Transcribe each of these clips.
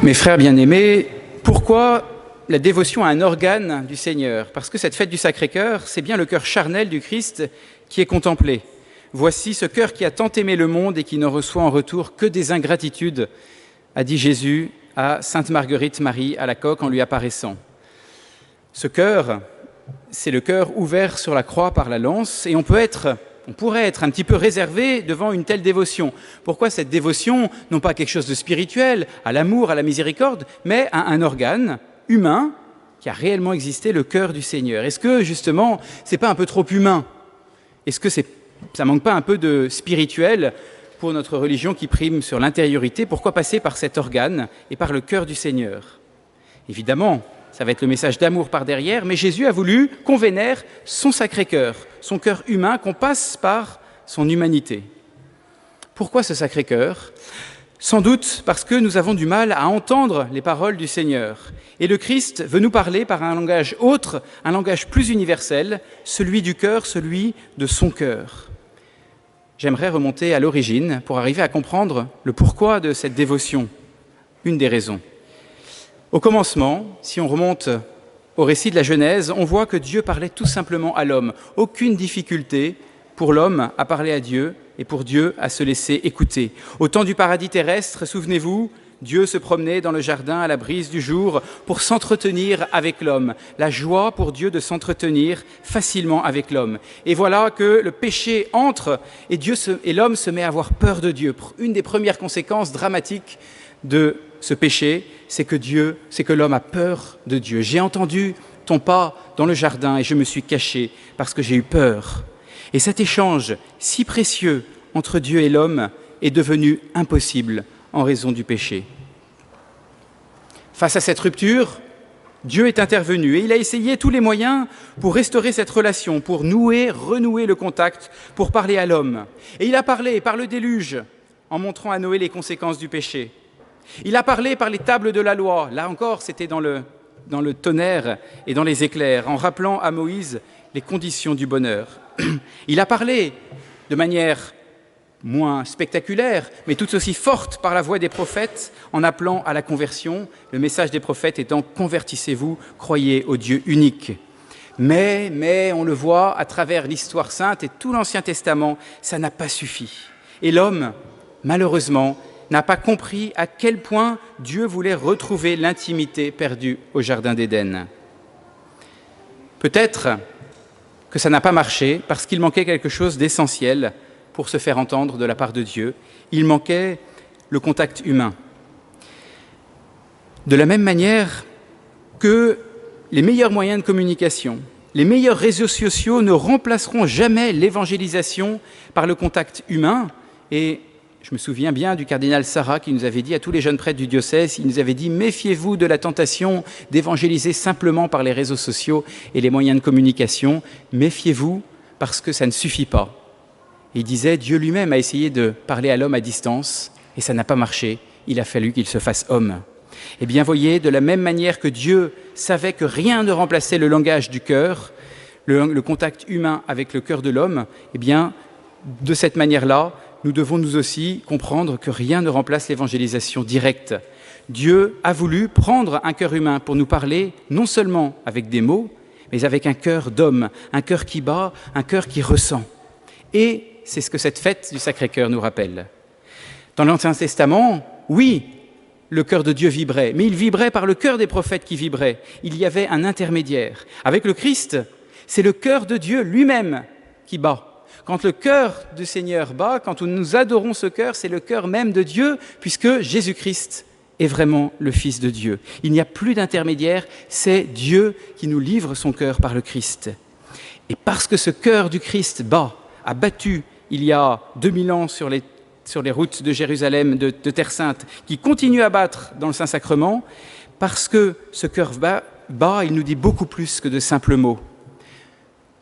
Mes frères bien-aimés, pourquoi la dévotion à un organe du Seigneur? Parce que cette fête du Sacré-Cœur, c'est bien le cœur charnel du Christ qui est contemplé. Voici ce cœur qui a tant aimé le monde et qui ne reçoit en retour que des ingratitudes, a dit Jésus à Sainte Marguerite Marie Alacoque en lui apparaissant. Ce cœur, c'est le cœur ouvert sur la croix par la lance, et on pourrait être un petit peu réservé devant une telle dévotion. Pourquoi cette dévotion, non pas quelque chose de spirituel, à l'amour, à la miséricorde, mais à un organe humain qui a réellement existé, le cœur du Seigneur? Est-ce que, justement, c'est pas un peu trop humain? Est-ce que ça manque pas un peu de spirituel pour notre religion qui prime sur l'intériorité? Pourquoi passer par cet organe et par le cœur du Seigneur? Évidemment, ça va être le message d'amour par derrière, mais Jésus a voulu qu'on vénère son Sacré-Cœur, son cœur humain, qu'on passe par son humanité. Pourquoi ce Sacré-Cœur? Sans doute parce que nous avons du mal à entendre les paroles du Seigneur. Et le Christ veut nous parler par un langage autre, un langage plus universel, celui du cœur, celui de son cœur. J'aimerais remonter à l'origine pour arriver à comprendre le pourquoi de cette dévotion, une des raisons. Au commencement, si on remonte au récit de la Genèse, on voit que Dieu parlait tout simplement à l'homme. Aucune difficulté pour l'homme à parler à Dieu et pour Dieu à se laisser écouter. Au temps du paradis terrestre, souvenez-vous, Dieu se promenait dans le jardin à la brise du jour pour s'entretenir avec l'homme. La joie pour Dieu de s'entretenir facilement avec l'homme. Et voilà que le péché entre et l'homme se met à avoir peur de Dieu. Une des premières conséquences dramatiques de ce péché, c'est que l'homme a peur de Dieu. J'ai entendu ton pas dans le jardin et je me suis caché parce que j'ai eu peur. Et cet échange si précieux entre Dieu et l'homme est devenu impossible en raison du péché. Face à cette rupture, Dieu est intervenu et il a essayé tous les moyens pour restaurer cette relation, pour renouer le contact, pour parler à l'homme. Et il a parlé par le déluge, en montrant à Noé les conséquences du péché. Il a parlé par les tables de la loi, là encore c'était dans le tonnerre et dans les éclairs, en rappelant à Moïse les conditions du bonheur. Il a parlé de manière moins spectaculaire, mais tout aussi forte par la voix des prophètes, en appelant à la conversion, le message des prophètes étant « Convertissez-vous, croyez au Dieu unique ». Mais on le voit à travers l'histoire sainte et tout l'Ancien Testament, ça n'a pas suffi. Et l'homme, malheureusement, n'a pas compris à quel point Dieu voulait retrouver l'intimité perdue au Jardin d'Éden. Peut-être que ça n'a pas marché parce qu'il manquait quelque chose d'essentiel pour se faire entendre de la part de Dieu. Il manquait le contact humain. De la même manière que les meilleurs moyens de communication, les meilleurs réseaux sociaux ne remplaceront jamais l'évangélisation par le contact humain. Et je me souviens bien du cardinal Sarah qui nous avait dit à tous les jeunes prêtres du diocèse, il nous avait dit « Méfiez-vous de la tentation d'évangéliser simplement par les réseaux sociaux et les moyens de communication. Méfiez-vous parce que ça ne suffit pas. » Il disait « Dieu lui-même a essayé de parler à l'homme à distance et ça n'a pas marché. Il a fallu qu'il se fasse homme. » Eh bien, voyez, de la même manière que Dieu savait que rien ne remplaçait le langage du cœur, le contact humain avec le cœur de l'homme, eh bien, de cette manière-là, nous devons nous aussi comprendre que rien ne remplace l'évangélisation directe. Dieu a voulu prendre un cœur humain pour nous parler non seulement avec des mots, mais avec un cœur d'homme, un cœur qui bat, un cœur qui ressent. Et c'est ce que cette fête du Sacré-Cœur nous rappelle. Dans l'Ancien Testament, oui, le cœur de Dieu vibrait, mais il vibrait par le cœur des prophètes qui vibraient. Il y avait un intermédiaire. Avec le Christ, c'est le cœur de Dieu lui-même qui bat. Quand le cœur du Seigneur bat, quand nous adorons ce cœur, c'est le cœur même de Dieu, puisque Jésus-Christ est vraiment le Fils de Dieu. Il n'y a plus d'intermédiaire, c'est Dieu qui nous livre son cœur par le Christ. Et parce que ce cœur du Christ bat, a battu il y a 2000 ans sur les routes de Jérusalem, de Terre Sainte, qui continue à battre dans le Saint-Sacrement, parce que ce cœur bat, il nous dit beaucoup plus que de simples mots.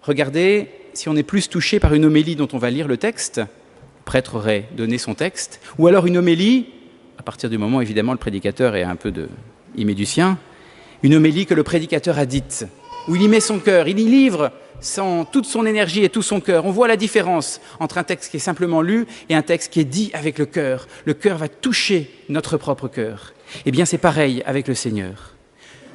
Regardez, si on est plus touché par une homélie dont on va lire le texte, le prêtre aurait donné son texte, ou alors une homélie, à partir du moment évidemment le prédicateur est il met du sien, une homélie que le prédicateur a dite. où il y met son cœur, il y livre toute son énergie et tout son cœur. On voit la différence entre un texte qui est simplement lu et un texte qui est dit avec le cœur. Le cœur va toucher notre propre cœur. Eh bien, c'est pareil avec le Seigneur.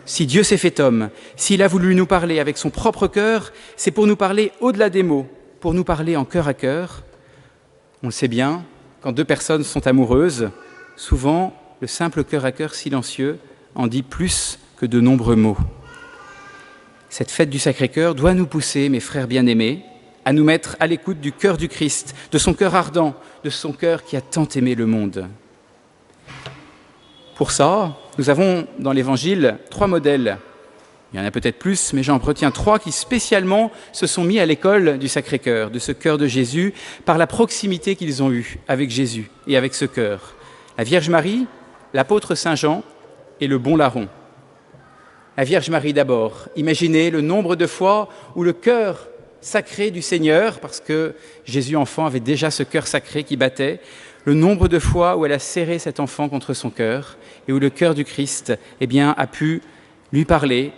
Si Dieu s'est fait homme, s'il a voulu nous parler avec son propre cœur, c'est pour nous parler au-delà des mots, pour nous parler en cœur à cœur. On le sait bien, quand deux personnes sont amoureuses, souvent, le simple cœur à cœur silencieux en dit plus que de nombreux mots. Cette fête du Sacré-Cœur doit nous pousser, mes frères bien-aimés, à nous mettre à l'écoute du cœur du Christ, de son cœur ardent, de son cœur qui a tant aimé le monde. Pour ça, nous avons dans l'Évangile 3 modèles. Il y en a peut-être plus, mais j'en retiens 3 qui spécialement se sont mis à l'école du Sacré-Cœur, de ce cœur de Jésus, par la proximité qu'ils ont eue avec Jésus et avec ce cœur. La Vierge Marie, l'apôtre Saint Jean et le bon larron. La Vierge Marie d'abord. Imaginez le nombre de fois où le cœur sacré du Seigneur, parce que Jésus enfant avait déjà ce cœur sacré qui battait, le nombre de fois où elle a serré cet enfant contre son cœur et où le cœur du Christ a pu lui parler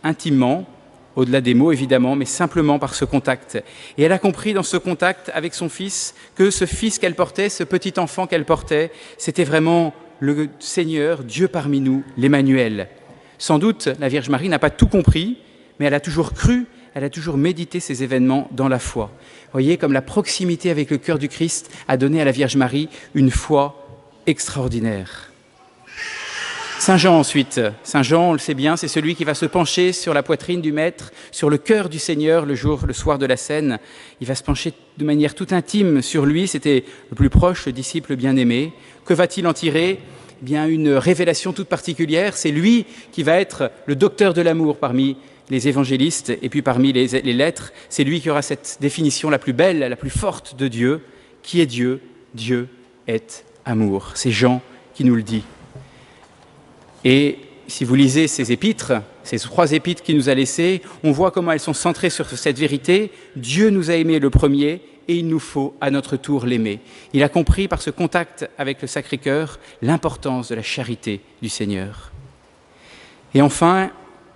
intimement, au-delà des mots évidemment, mais simplement par ce contact. Et elle a compris dans ce contact avec son fils que ce fils qu'elle portait, ce petit enfant qu'elle portait, c'était vraiment le Seigneur, Dieu parmi nous, l'Emmanuel. Sans doute, la Vierge Marie n'a pas tout compris, mais elle a toujours cru, elle a toujours médité ces événements dans la foi. Vous voyez, comme la proximité avec le cœur du Christ a donné à la Vierge Marie une foi extraordinaire. Saint Jean ensuite. Saint Jean, on le sait bien, c'est celui qui va se pencher sur la poitrine du Maître, sur le cœur du Seigneur le soir de la Cène. Il va se pencher de manière tout intime sur lui, c'était le plus proche, le disciple bien-aimé. Que va-t-il en tirer ? Eh bien, une révélation toute particulière, c'est lui qui va être le docteur de l'amour parmi les évangélistes et puis parmi les lettres. C'est lui qui aura cette définition la plus belle, la plus forte de Dieu. Qui est Dieu ? Dieu est amour. C'est Jean qui nous le dit. Et si vous lisez ces épîtres, ces 3 épîtres qu'il nous a laissées, on voit comment elles sont centrées sur cette vérité. Dieu nous a aimés le premier et il nous faut à notre tour l'aimer. Il a compris par ce contact avec le Sacré-Cœur l'importance de la charité du Seigneur. Et enfin,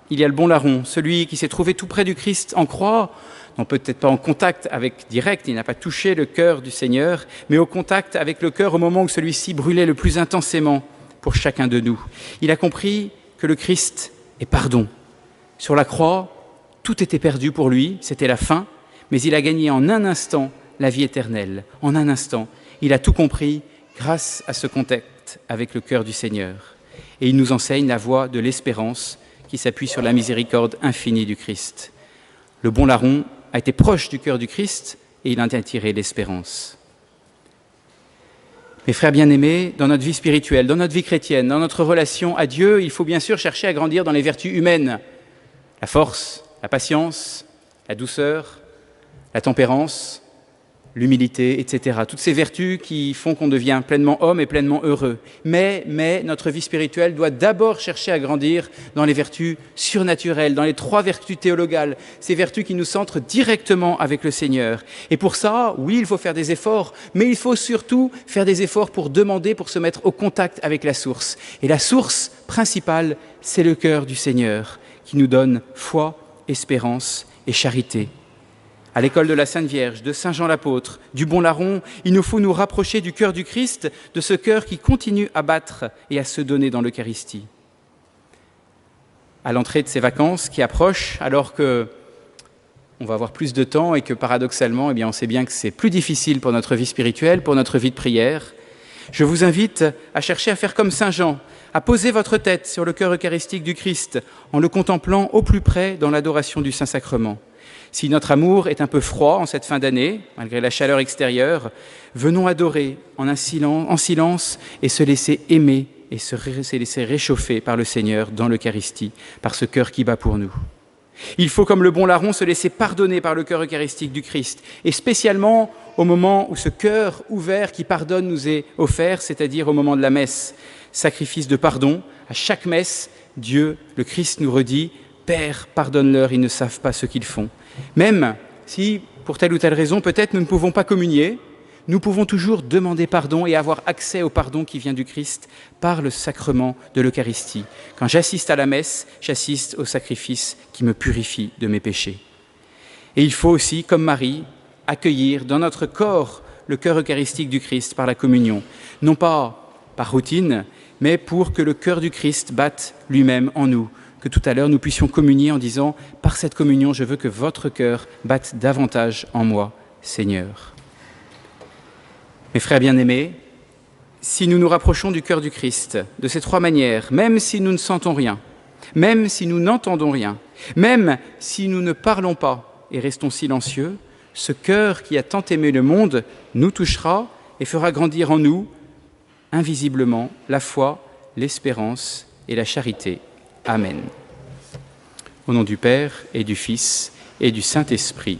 il y a le bon larron, celui qui s'est trouvé tout près du Christ en croix, non peut-être pas en contact direct, il n'a pas touché le cœur du Seigneur, mais au contact avec le cœur au moment où celui-ci brûlait le plus intensément pour chacun de nous. Il a compris que le Christ est pardon. Sur la croix, tout était perdu pour lui, c'était la fin, mais il a gagné en un instant la vie éternelle. En un instant, il a tout compris grâce à ce contact avec le cœur du Seigneur. Et il nous enseigne la voie de l'espérance qui s'appuie sur la miséricorde infinie du Christ. Le bon larron a été proche du cœur du Christ et il en a tiré l'espérance. Mes frères bien-aimés, dans notre vie spirituelle, dans notre vie chrétienne, dans notre relation à Dieu, il faut bien sûr chercher à grandir dans les vertus humaines. La force, la patience, la douceur, la tempérance, l'humilité, etc. Toutes ces vertus qui font qu'on devient pleinement homme et pleinement heureux. Mais notre vie spirituelle doit d'abord chercher à grandir dans les vertus surnaturelles, dans les 3 vertus théologales, ces vertus qui nous centrent directement avec le Seigneur. Et pour ça, oui, il faut faire des efforts, mais il faut surtout faire des efforts pour demander, pour se mettre au contact avec la source. Et la source principale, c'est le cœur du Seigneur, qui nous donne foi, espérance et charité. À l'école de la Sainte Vierge, de Saint Jean l'apôtre, du bon larron, il nous faut nous rapprocher du cœur du Christ, de ce cœur qui continue à battre et à se donner dans l'Eucharistie. À l'entrée de ces vacances qui approchent, alors qu'on va avoir plus de temps et que paradoxalement, on sait bien que c'est plus difficile pour notre vie spirituelle, pour notre vie de prière, je vous invite à chercher à faire comme Saint Jean, à poser votre tête sur le cœur eucharistique du Christ en le contemplant au plus près dans l'adoration du Saint-Sacrement. Si notre amour est un peu froid en cette fin d'année, malgré la chaleur extérieure, venons adorer en silence et se laisser aimer et se laisser réchauffer par le Seigneur dans l'Eucharistie, par ce cœur qui bat pour nous. Il faut, comme le bon larron, se laisser pardonner par le cœur eucharistique du Christ, et spécialement au moment où ce cœur ouvert qui pardonne nous est offert, c'est-à-dire au moment de la messe. Sacrifice de pardon, à chaque messe, Dieu, le Christ nous redit « Père, pardonne-leur, ils ne savent pas ce qu'ils font ». Même si, pour telle ou telle raison, peut-être nous ne pouvons pas communier, nous pouvons toujours demander pardon et avoir accès au pardon qui vient du Christ par le sacrement de l'Eucharistie. Quand j'assiste à la messe, j'assiste au sacrifice qui me purifie de mes péchés. Et il faut aussi, comme Marie, accueillir dans notre corps le cœur eucharistique du Christ par la communion, non pas par routine, mais pour que le cœur du Christ batte lui-même en nous, que tout à l'heure nous puissions communier en disant « Par cette communion, je veux que votre cœur batte davantage en moi, Seigneur ». Mes frères bien-aimés, si nous nous rapprochons du cœur du Christ de ces trois manières, même si nous ne sentons rien, même si nous n'entendons rien, même si nous ne parlons pas et restons silencieux, ce cœur qui a tant aimé le monde nous touchera et fera grandir en nous, invisiblement, la foi, l'espérance et la charité. Amen. Au nom du Père et du Fils et du Saint-Esprit.